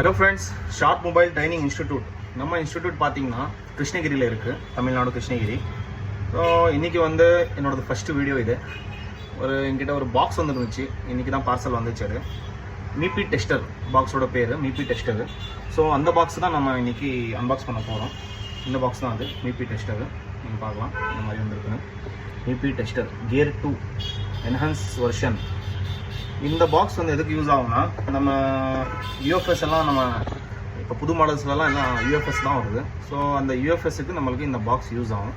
Hello friends, sharp mobile training institute. நம்ம institute பார்த்தீங்கன்னா கிருஷ்ணகிரியில் இருக்குது, தமிழ்நாடு கிருஷ்ணகிரி. ஸோ இன்றைக்கி வந்து என்னோடது ஃபஸ்ட்டு வீடியோ இது. என்கிட்ட ஒரு பாக்ஸ் வந்துருந்துச்சு, இன்றைக்கி தான் பார்சல் வந்துச்சு. அது மீபி டெஸ்டர் பாக்ஸோட பேர், மீபி டெஸ்டரு. ஸோ அந்த பாக்ஸ் தான் நம்ம இன்றைக்கி அன்பாக்ஸ் பண்ண போகிறோம். இந்த பாக்ஸ் தான் அது, மீபி டெஸ்டரு. நீங்கள் பார்க்கலாம் இந்த மாதிரி வந்துருக்குன்னு. மீபி டெஸ்டர் கியர் 2 என்ஹான்ஸ் வெர்ஷன். இந்த பாக்ஸ் வந்து எதுக்கு யூஸ் ஆகும்னா, நம்ம யூஎஃப்எஸ் எல்லாம் நம்ம இப்போ புது மாடல்ஸ்லாம் எல்லாம் யூஎஃப்எஸ் தான் வருது. ஸோ அந்த யூஎஃப்எஸ்க்கு நம்மளுக்கு இந்த பாக்ஸ் யூஸ் ஆகும்.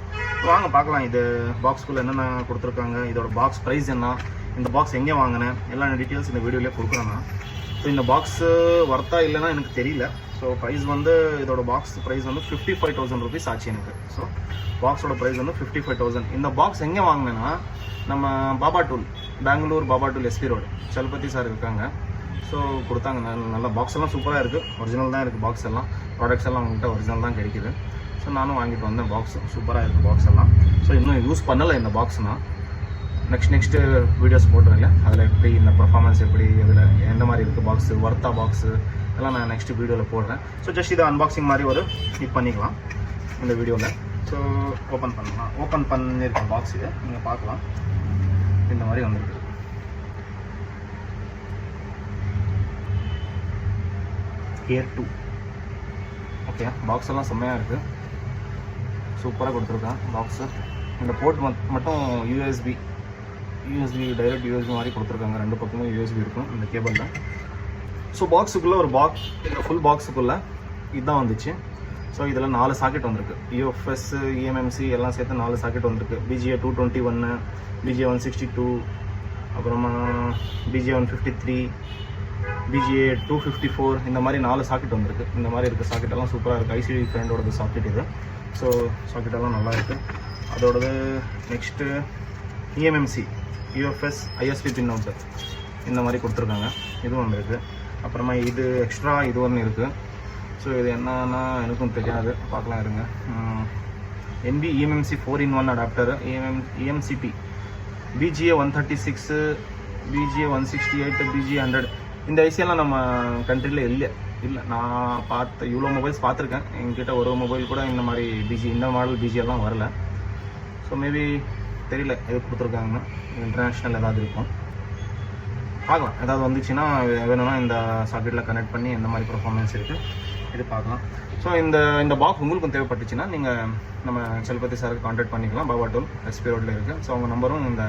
வாங்க பார்க்கலாம் இது பாக்ஸ்குள்ளே என்னென்ன கொடுத்துருக்காங்க, இதோட பாக்ஸ் ப்ரைஸ் என்ன, இந்த பாக்ஸ் எங்கே வாங்கினேன், எல்லா டீட்டெயில்ஸ் இந்த வீடியோலேயே கொடுக்குறேன்னா. ஸோ இந்த பாக்ஸு வர்த்தா இல்லைன்னா எனக்கு தெரியல. ஸோ ப்ரைஸ் வந்து இதோட பாக்ஸ் ப்ரைஸ் வந்து 55,000 ருபீஸ் ஆச்சு எனக்கு. ஸோ பாக்ஸோட ப்ரைஸ் வந்து 55,000. இந்த பாக்ஸ் எங்கே வாங்கினேன்னா, நம்ம Baba tool, Bangalore Baba tool SP road, Chalapathi sir இருக்காங்க. ஸோ கொடுத்தாங்க. நல்ல பாக்ஸ் எல்லாம் சூப்பராக இருக்குது, ஒரிஜினல் தான் இருக்குது. பாக்ஸ் எல்லாம் ப்ராடக்ட்ஸ் எல்லாம் அவங்ககிட்ட ஒரிஜினல் தான் கிடைக்குது. ஸோ நானும் வாங்கிட்டு வந்தேன். பாக்ஸ் சூப்பராக இருக்குது பாக்ஸ் எல்லாம். ஸோ இன்னும் யூஸ் பண்ணலை இந்த பாக்ஸ்னால். நெக்ஸ்ட்டு வீடியோஸ் போட்டுருங்க, அதில் எப்படி இந்த பர்ஃபார்மன்ஸ் எப்படி, அதில் எந்த மாதிரி இருக்குது பாக்ஸு, வர்த்தா பாக்ஸு எல்லாம் நான் நெக்ஸ்ட் வீடியோவில் போடுறேன். ஸோ ஜஸ்ட் இதை அன்பாக்சிங் மாதிரி ஒரு இது பண்ணிக்கலாம் இந்த வீடியோவில். ஸோ ஓப்பன் பண்ணலாம். ஓப்பன் பண்ணியிருக்கேன் பாக்ஸ். இது நீங்கள் பார்க்கலாம், இந்த மாதிரி வந்துருக்கு. கியர் 2. ஓகே, பாக்ஸ் எல்லாம் செம்மையாக இருக்குது, சூப்பராக கொடுத்துருக்கேன் பாக்ஸு. இந்த போர்ட் மட்டும் யூஎஸ்பி டைரெக்ட் யூஎஸ்பி மாதிரி கொடுத்துருக்காங்க. ரெண்டு பக்கமும் யூஎஸ்பி இருக்கும் இந்த கேபிளில். ஸோ பாக்ஸுக்குள்ளே ஒரு பாக்ஸ், இந்த ஃபுல் பாக்ஸுக்குள்ளே இதுதான் வந்துச்சு. ஸோ இதில் 4 சாக்கெட் வந்திருக்கு. யூஎஃப்எஸ், இஎம்எம்சி எல்லாம் சேர்த்து 4 சாக்கெட் வந்திருக்கு. BGA 221, BGA 162, அப்புறமா BGA 153, BGA 254, இந்த மாதிரி 4 சாக்கெட் வந்திருக்கு. இந்த மாதிரி இருக்குது சாக்கெட்டெல்லாம் சூப்பராக இருக்குது. ஐசிடி ஃப்ரெண்டோடது சாக்கெட் இது. ஸோ சாக்கெட்டெல்லாம் நல்லா இருக்குது. அதோடது நெக்ஸ்ட்டு இஎம்எம்சி, யூஎஃப்எஸ், ISP பின் அவுட்டு இந்த மாதிரி கொடுத்துருக்காங்க. இதுவும் ஒன்று இருக்குது. அப்புறமா இது எக்ஸ்ட்ரா இது ஒன்று இருக்குது. ஸோ இது என்னன்னா எனக்கும் தெரியாது, பார்க்கலாம் இருங்க. NB EMMC 4-in-1 adapter, EMCP, BGA 136, BGA 168, BGA 100. இந்த ஐசியெல்லாம் நம்ம கண்ட்ரியில் இல்லை. நான் இவ்வளோ மொபைல்ஸ் பார்த்துருக்கேன். எங்கிட்ட ஒரு மொபைல் கூட இந்த மாதிரி இந்த மாடல் BGA வரல. ஸோ மேபி தெரியல எது கொடுத்துருக்காங்கன்னு. இன்டர்நேஷ்னல் ஏதாவது இருக்கும், பார்க்கலாம். ஏதாவது வந்துச்சுன்னா வேணும்னா இந்த சாக்கெட்டில் கனெக்ட் பண்ணி எந்த மாதிரி பர்ஃபார்மன்ஸ் இருக்குது இது பார்க்கலாம். ஸோ இந்த பாக்ஸ் உங்களுக்கும் தேவைப்பட்டுச்சுன்னா நீங்கள் நம்ம சலபதி சாருக்கு கான்டாக்ட் பண்ணிக்கலாம். பாபா டூல் எஸ்பி ரோட்டில் இருக்குது. ஸோ அவங்க நம்பரும் இந்த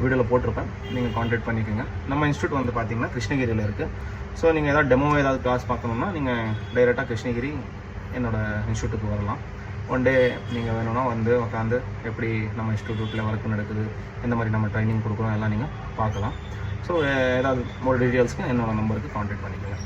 வீடியோவில் போட்டிருப்பேன், நீங்கள் கான்டாக்ட் பண்ணிக்கோங்க. நம்ம இன்ஸ்டியூட் வந்து பார்த்தீங்கன்னா கிருஷ்ணகிரியில் இருக்குது. ஸோ நீங்கள் ஏதாவது டெமோ ஏதாவது கிளாஸ் பார்க்கணுன்னா நீங்கள் டைரெக்டாக கிருஷ்ணகிரி என்னோடய இன்ஸ்டியூட்டுக்கு வரலாம். ஒன் டே நீங்கள் வேணும்னா வந்து உட்காந்து எப்படி நம்ம இன்ஸ்டியூட்டில் ஒர்க் நடக்குது, எந்த மாதிரி நம்ம ட்ரைனிங் கொடுக்குறோம் எல்லாம் நீங்கள் பார்க்கலாம். ஸோ ஏதாவது மோர் டீட்டெயில்ஸ்க்கு என்னோடய நம்பருக்கு கான்டாக்ட் பண்ணிக்கோங்க.